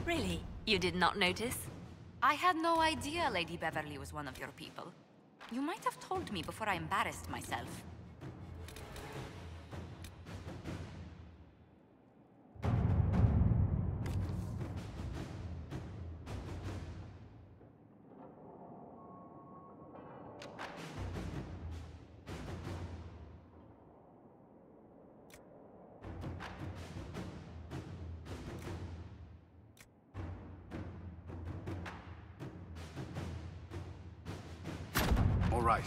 Really? You did not notice? I had no idea Lady Beverly was one of your people. You might have told me before I embarrassed myself. All right.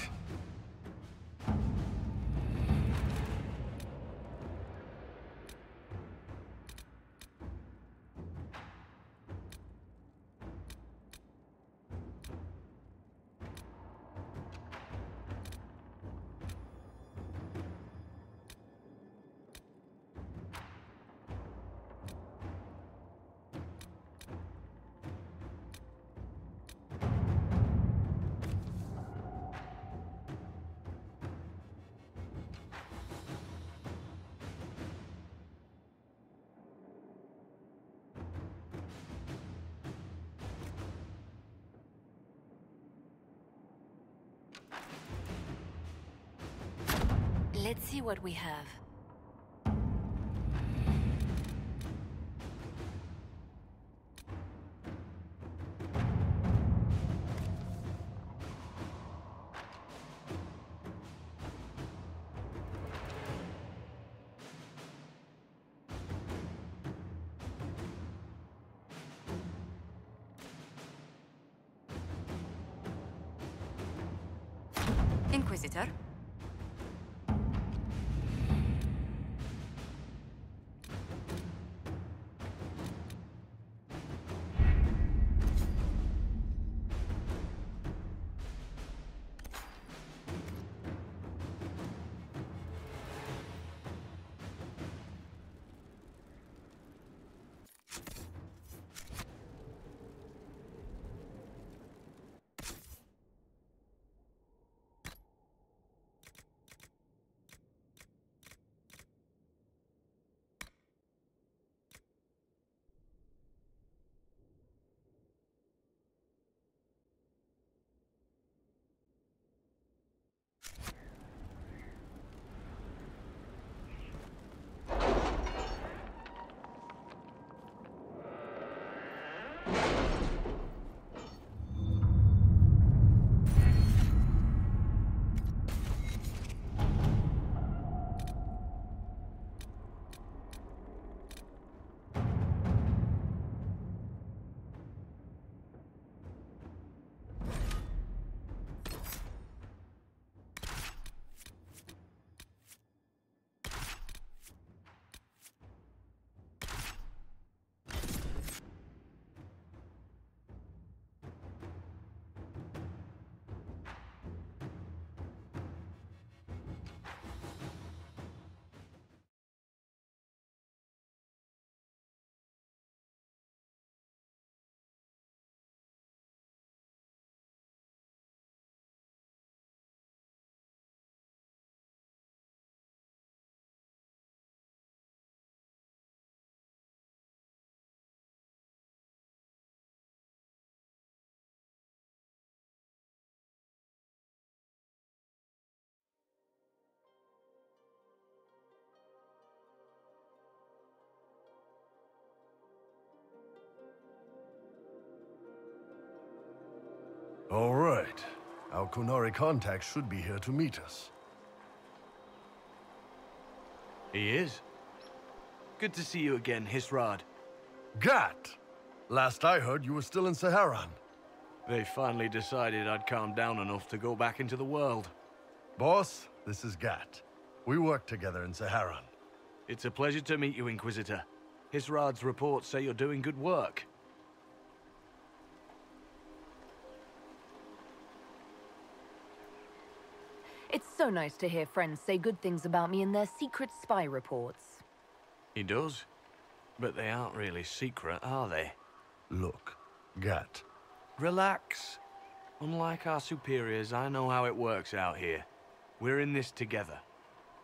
Let's see what we have. Inquisitor? All right. Our Qunari contact should be here to meet us. He is. Good to see you again, Hisrad. Gatt! Last I heard, you were still in Saharan. They finally decided I'd calmed down enough to go back into the world. Boss, this is Gatt. We work together in Saharan. It's a pleasure to meet you, Inquisitor. Hisrad's reports say you're doing good work. It's so nice to hear friends say good things about me in their secret spy reports. He does. But they aren't really secret, are they? Look, Gatt. Relax. Unlike our superiors, I know how it works out here. We're in this together.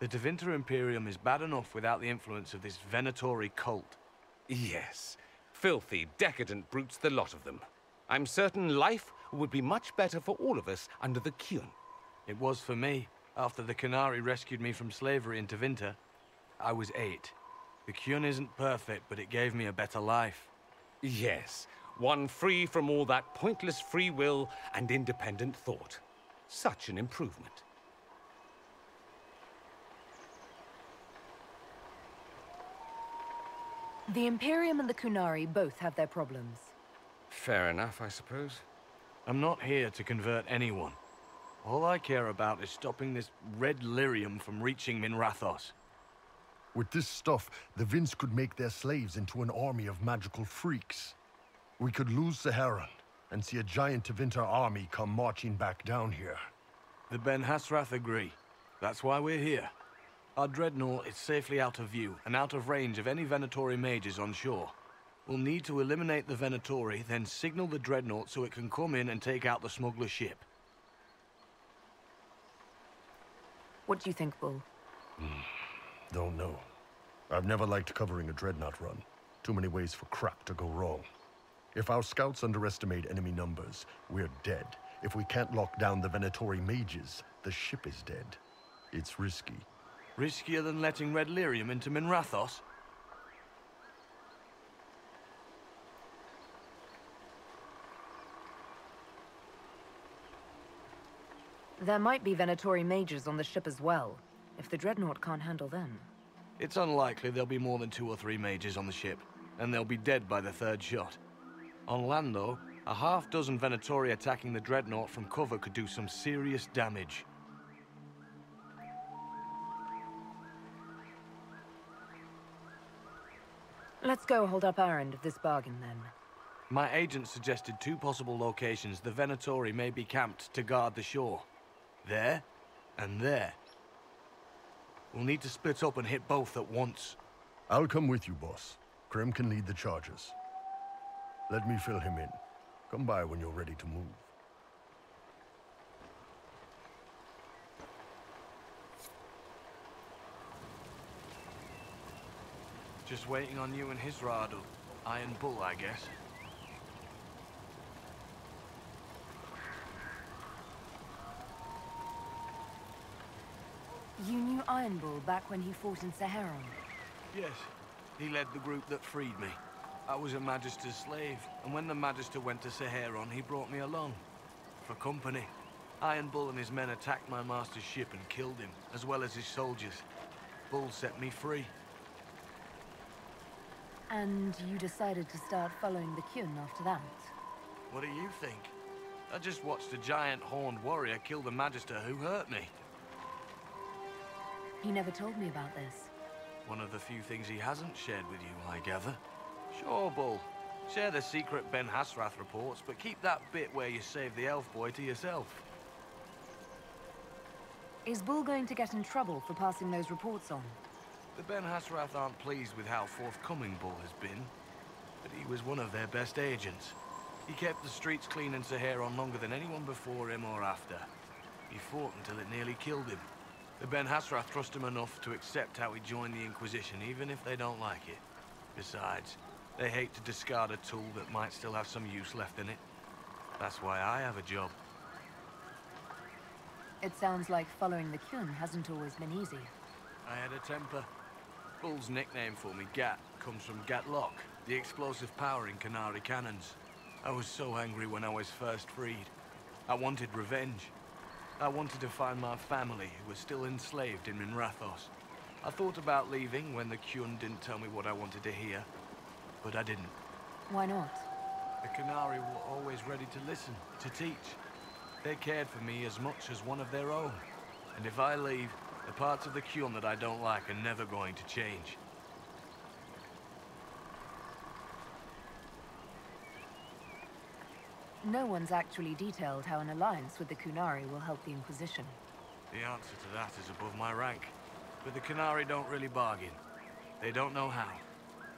The Tevinter Imperium is bad enough without the influence of this Venatori cult. Yes. Filthy, decadent brutes, the lot of them. I'm certain life would be much better for all of us under the Qun. It was for me. After the Qunari rescued me from slavery in Tevinter, I was 8. The Qun isn't perfect, but it gave me a better life. Yes, one free from all that pointless free will and independent thought. Such an improvement. The Imperium and the Qunari both have their problems. Fair enough, I suppose. I'm not here to convert anyone. All I care about is stopping this red lyrium from reaching Minrathos. With this stuff, the Vince could make their slaves into an army of magical freaks. We could lose Saharan and see a giant Tevinter army come marching back down here. The Ben Hasrath agree. That's why we're here. Our dreadnought is safely out of view and out of range of any Venatori mages on shore. We'll need to eliminate the Venatori, then signal the dreadnought so it can come in and take out the smuggler ship. What do you think, Bull? Don't know. I've never liked covering a dreadnought run. Too many ways for crap to go wrong. If our scouts underestimate enemy numbers, we're dead. If we can't lock down the Venatori mages, the ship is dead. It's risky. Riskier than letting red lyrium into Minrathos? There might be Venatori mages on the ship as well, if the dreadnought can't handle them. It's unlikely there'll be more than 2 or 3 mages on the ship, and they'll be dead by the 3rd shot. On land, though, a half-dozen Venatori attacking the dreadnought from cover could do some serious damage. Let's go hold up our end of this bargain, then. My agent suggested 2 possible locations the Venatori may be camped to guard the shore. There, and there. We'll need to split up and hit both at once. I'll come with you, boss. Krem can lead the charges. Let me fill him in. Come by when you're ready to move. Just waiting on you and Hisradu. Iron Bull, I guess. You knew Iron Bull back when he fought in Saharan? Yes. He led the group that freed me. I was a Magister's slave, and when the Magister went to Saharan, he brought me along. For company. Iron Bull and his men attacked my master's ship and killed him, as well as his soldiers. Bull set me free. And you decided to start following the Qun after that? What do you think? I just watched a giant horned warrior kill the Magister who hurt me. He never told me about this. One of the few things he hasn't shared with you, I gather. Sure, Bull. Share the secret Ben Hasrath reports, but keep that bit where you saved the elf boy to yourself. Is Bull going to get in trouble for passing those reports on? The Ben Hasrath aren't pleased with how forthcoming Bull has been, but he was one of their best agents. He kept the streets clean in Saharan longer than anyone before him or after. He fought until it nearly killed him. The Ben Hasrath trust him enough to accept how he joined the Inquisition, even if they don't like it. Besides, they hate to discard a tool that might still have some use left in it. That's why I have a job. It sounds like following the Qun hasn't always been easy. I had a temper. Bull's nickname for me, Gatt, comes from Gatt Lock, the explosive power in Qunari cannons. I was so angry when I was first freed. I wanted revenge. I wanted to find my family, who were still enslaved in Minrathos. I thought about leaving when the Qun didn't tell me what I wanted to hear, but I didn't. Why not? The Qunari were always ready to listen, to teach. They cared for me as much as one of their own. And if I leave, the parts of the Qun that I don't like are never going to change. No one's actually detailed how an alliance with the Qunari will help the Inquisition. The answer to that is above my rank. But the Qunari don't really bargain. They don't know how.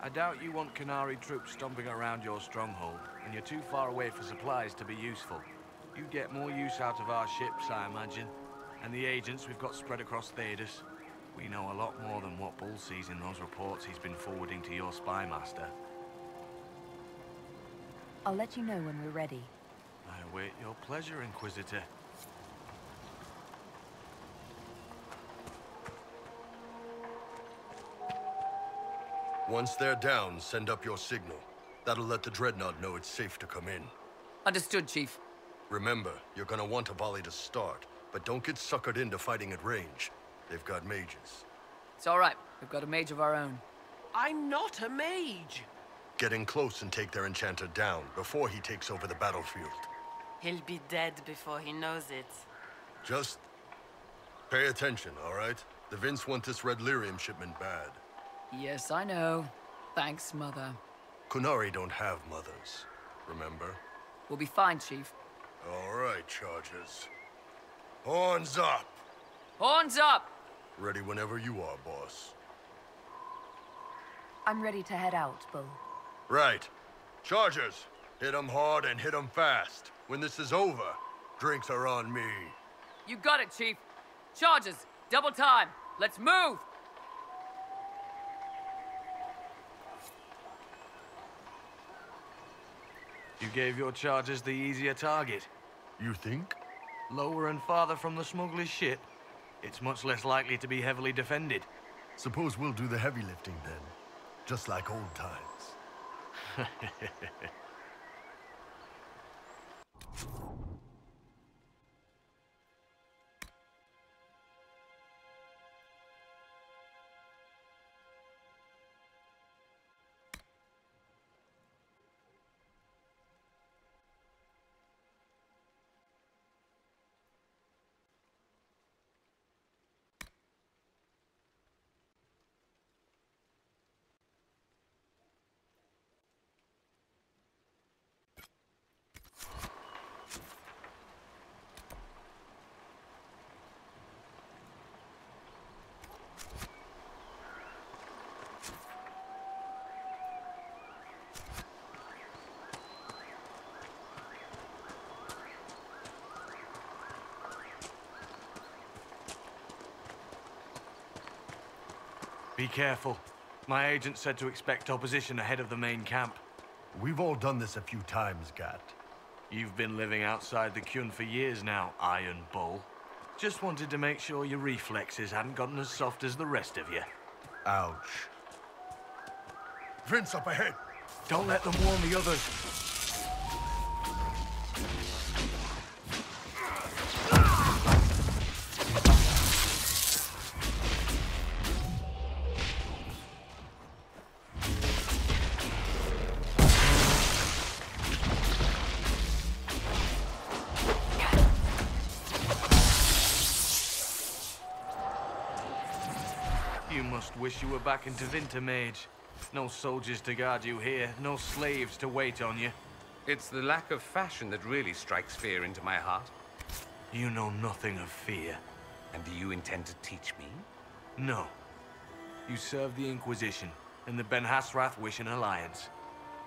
I doubt you want Qunari troops stomping around your stronghold, and you're too far away for supplies to be useful. You get more use out of our ships, I imagine. And the agents we've got spread across Thedas. We know a lot more than what Bull sees in those reports he's been forwarding to your spy master. I'll let you know when we're ready. I await your pleasure, Inquisitor. Once they're down, send up your signal. That'll let the Dreadnought know it's safe to come in. Understood, Chief. Remember, you're gonna want a volley to start, but don't get suckered into fighting at range. They've got mages. It's all right. We've got a mage of our own. I'm not a mage. Get in close and take their enchanter down before he takes over the battlefield. He'll be dead before he knows it. Just pay attention, all right? The Vince want this red lyrium shipment bad. Yes, I know. Thanks, Mother. Qunari don't have mothers, remember? We'll be fine, Chief. All right, Chargers. Horns up! Horns up! Ready whenever you are, boss. I'm ready to head out, Bull. Right. Chargers, hit 'em hard and hit 'em fast. When this is over, drinks are on me. You got it, Chief. Charges, double time. Let's move! You gave your chargers the easier target. You think? Lower and farther from the smuggler's ship, it's much less likely to be heavily defended. Suppose we'll do the heavy lifting then. Just like old times. Be careful. My agent said to expect opposition ahead of the main camp. We've all done this a few times, Gatt. You've been living outside the Qun for years now, Iron Bull. Just wanted to make sure your reflexes hadn't gotten as soft as the rest of you. Ouch. Vince, up ahead! Don't let them warn the others. You must wish you were back into Vintermage. No soldiers to guard you here, no slaves to wait on you. It's the lack of fashion that really strikes fear into my heart. You know nothing of fear. And do you intend to teach me? No. You serve the Inquisition, and the Ben Hasrath wish an alliance.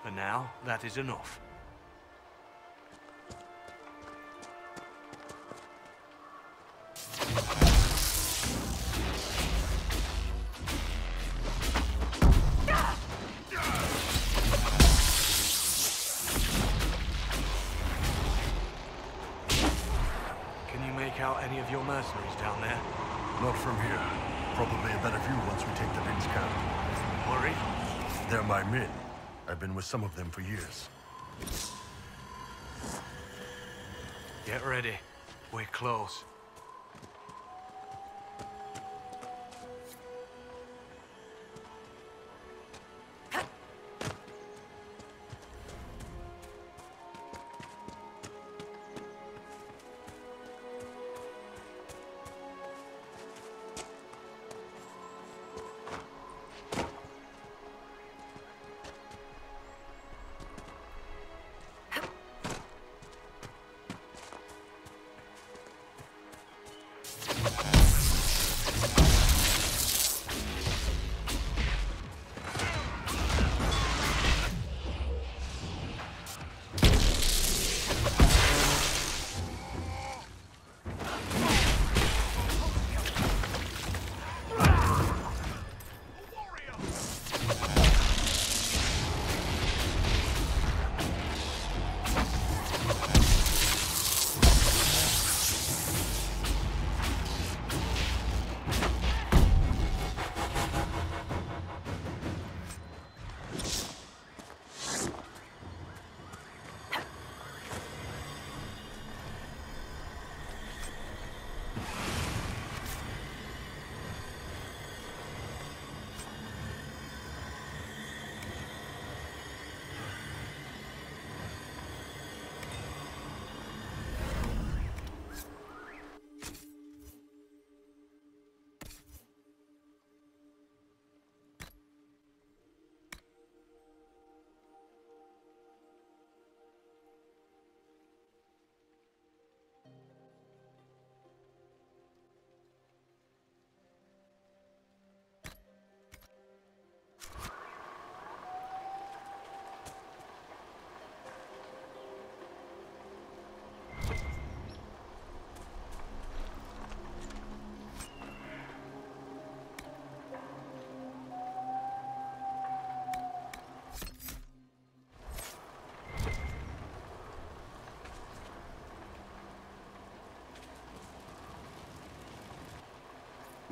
For now, that is enough. Out any of your mercenaries down there? Not from here. Probably a better view once we take the Vince camp. Worried? They're my men. I've been with some of them for years. Get ready. We're close.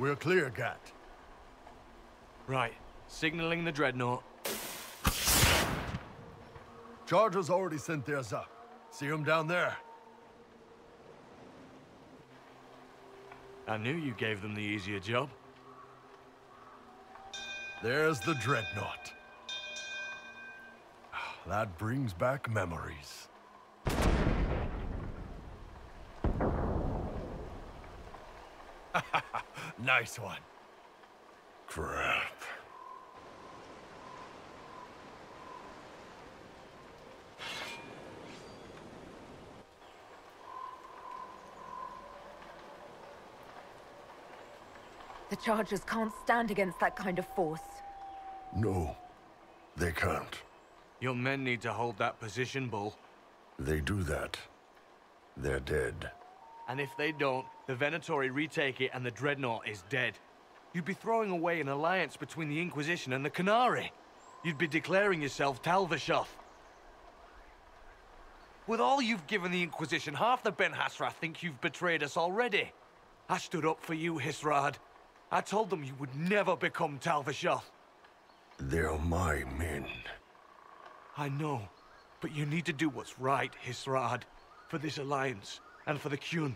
We're clear, Gatt. Right. Signaling the dreadnought. Chargers already sent theirs up. See them down there? I knew you gave them the easier job. There's the dreadnought. That brings back memories. Nice one. Crap. The Chargers can't stand against that kind of force. No, they can't. Your men need to hold that position, Bull. They do that, they're dead. And if they don't, the Venatori retake it and the dreadnought is dead. You'd be throwing away an alliance between the Inquisition and the Qunari. You'd be declaring yourself Talvishoth. With all you've given the Inquisition, half the Ben Hassrath think you've betrayed us already. I stood up for you, Hisrad. I told them you would never become Talvishoth. They're my men. I know, but you need to do what's right, Hisrad. For this alliance, and for the Qun.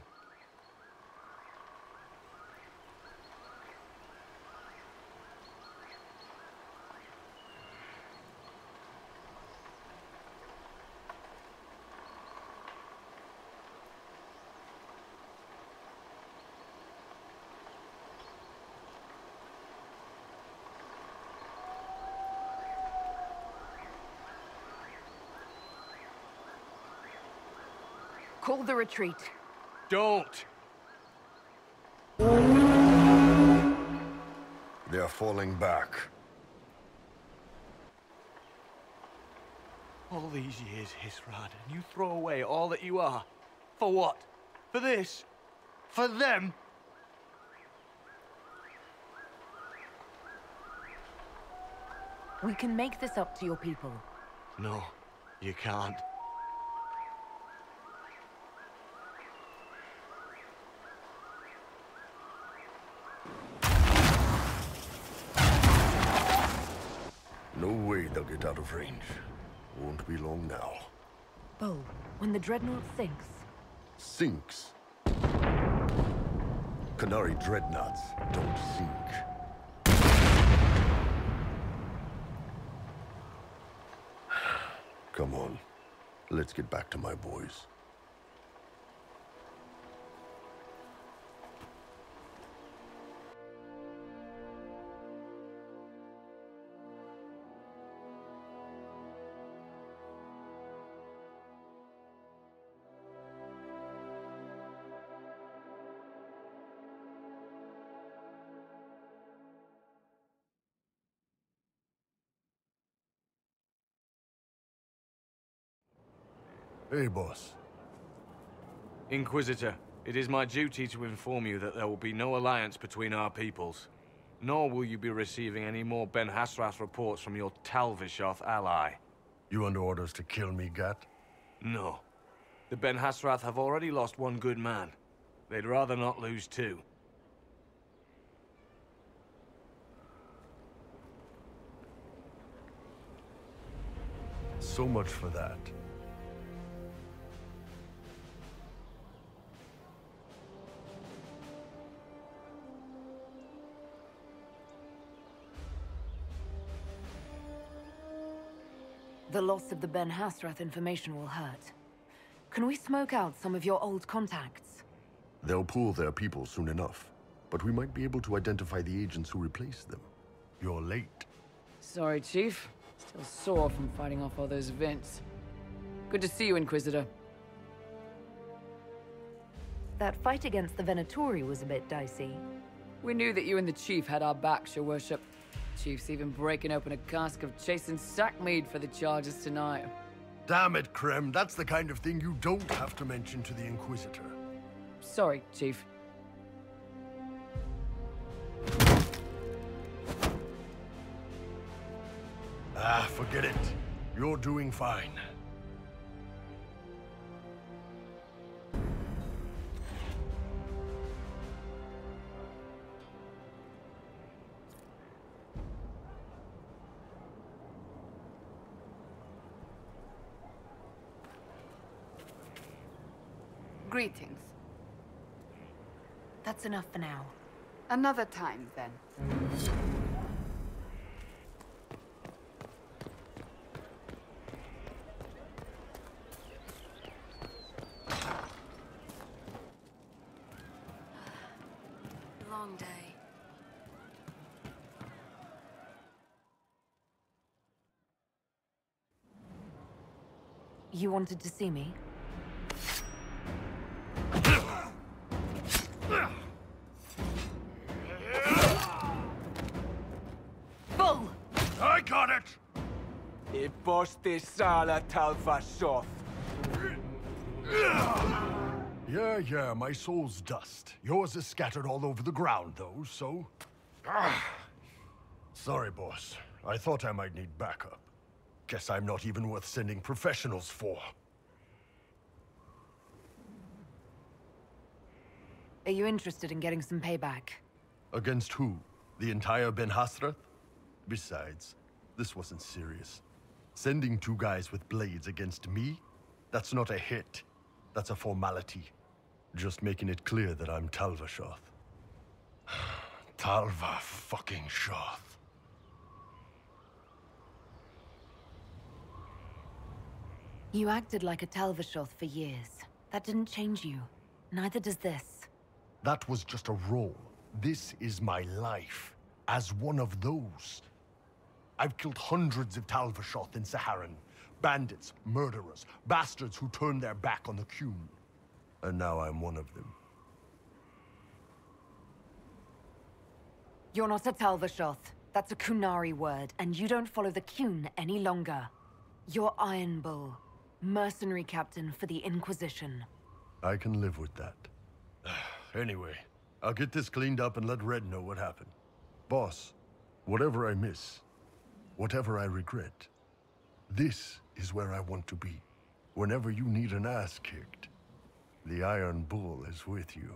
Call the retreat. Don't! They're falling back. All these years, Hisrad, and you throw away all that you are. For what? For this? For them? We can make this up to your people. No, you can't. No way they'll get out of range. Won't be long now. Bo, when the dreadnought sinks... Sinks? Qunari dreadnoughts don't sink. Come on. Let's get back to my boys. Hey, boss. Inquisitor, it is my duty to inform you that there will be no alliance between our peoples. Nor will you be receiving any more Ben Hassrath reports from your Talvishoth ally. You under orders to kill me, Gatt? No. The Ben Hassrath have already lost one good man. They'd rather not lose two. So much for that. The loss of the Ben Hassrath information will hurt. Can we smoke out some of your old contacts? They'll pool their people soon enough, but we might be able to identify the agents who replaced them. You're late. Sorry, Chief. Still sore from fighting off all those vents. Good to see you, Inquisitor. That fight against the Venatori was a bit dicey. We knew that you and the Chief had our backs, your worship. Chief's even breaking open a cask of chasing sackmead for the Chargers tonight. Damn it, Krem. That's the kind of thing you don't have to mention to the Inquisitor. Sorry, Chief. Ah, forget it. You're doing fine. Greetings. That's enough for now. Another time, then. Long day. You wanted to see me? Bull! I got it! Yeah, my soul's dust. Yours is scattered all over the ground, though, so... Sorry, boss. I thought I might need backup. Guess I'm not even worth sending professionals for. Are you interested in getting some payback? Against who? The entire Ben Hasrath? Besides, this wasn't serious. Sending 2 guys with blades against me? That's not a hit. That's a formality. Just making it clear that I'm Talvashoth. Talva fucking Shoth. You acted like a Talvashoth for years. That didn't change you. Neither does this. That was just a role. This is my life. As one of those. I've killed hundreds of Talvashoth in Saharan. Bandits, murderers, bastards who turned their back on the Qun. And now I'm one of them. You're not a Talvashoth. That's a Qunari word, and you don't follow the Qun any longer. You're Iron Bull, mercenary captain for the Inquisition. I can live with that. Anyway, I'll get this cleaned up and let Red know what happened. Boss, whatever I miss, whatever I regret, this is where I want to be. Whenever you need an ass kicked, the Iron Bull is with you.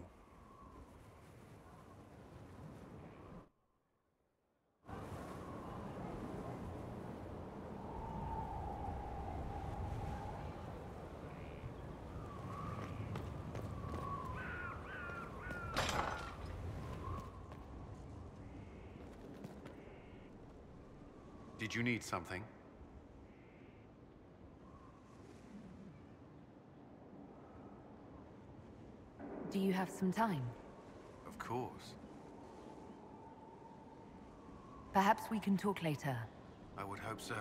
Did you need something? Do you have some time? Of course. Perhaps we can talk later. I would hope so.